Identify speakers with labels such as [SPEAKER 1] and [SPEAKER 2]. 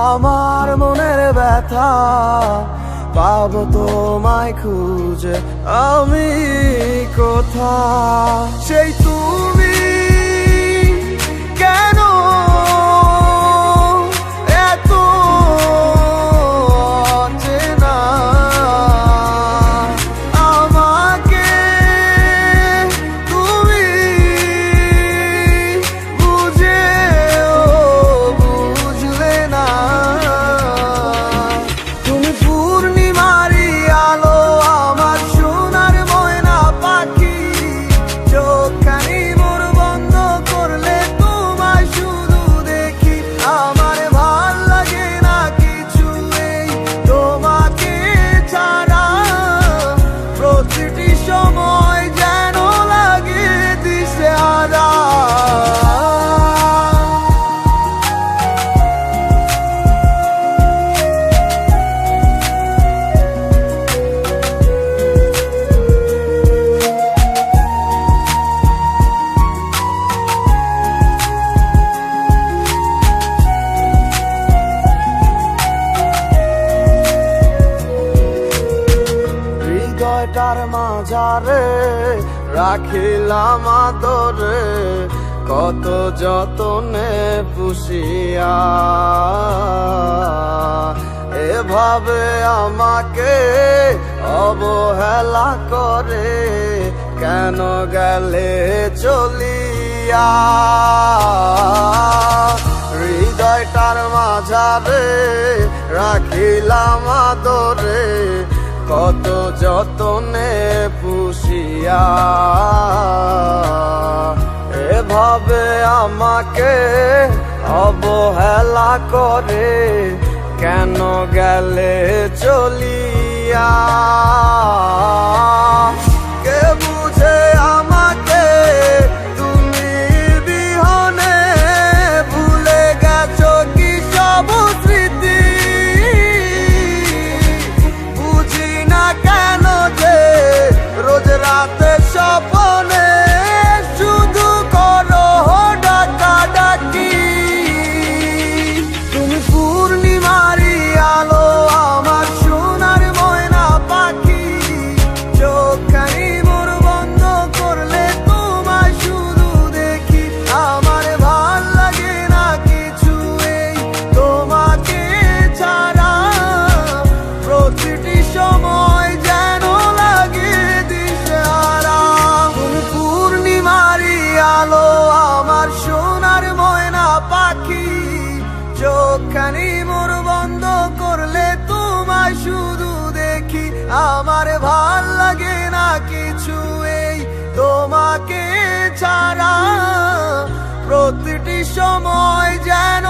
[SPEAKER 1] আমার মনের ব্যথা পাবো তোমায় খুঁজে আমি কোথা সেই তুমি কেন এত অচেনা আমাকে তুমি বুঝলে না তুমি পূর্ণিমারি আলো আমার সোনার ময়না পাখি চোখখানি মোর বন্ধ করলে তোমায় শুধু দেখি আমার ভাল লাগে না কিছু এই তোমাকে ছাড়া প্রতিটি সময় যেন লাগে দিশেহারা হৃদয়টার মাঝারে রাখিলাম আদরে কত যতনে পুষিয়া এভাবে আমাকে অবহেলা করে কেন গেলে চলিয়া হৃদয়টার মাঝারে রাখিলাম আদরে কত যতনে পুষিয়া এভাবে আমাকে অবহেলা করে কেন গেলে চলিয়া কে বুঝে আমাকে তুমি বিহনে ভুলে গেছো কি সব স্মৃতি বুঝি না কেন যে রোজ রাতে স্বপ্নে শুধু করো ডাকাডাকি তুমি পূর্ণিমারি আলো আমার সোনার ময়না পাখি চোখখানি মোর বন্ধ করলে তোমায় শুধু দেখি আমার ভাল লাগে না কিছু এই তোমাকে ছাড়া প্রতিটি সময় যেন লাগে দিশেহারা তুমি পূর্ণিমারি আলো আমার সোনার ময়না পাখি চোখখানি মোর বন্ধ করলে তোমায় শুধু দেখি আমার ভাল লাগে না কিছু এই তোমাকে ছাড়া প্রতিটি সময় যেন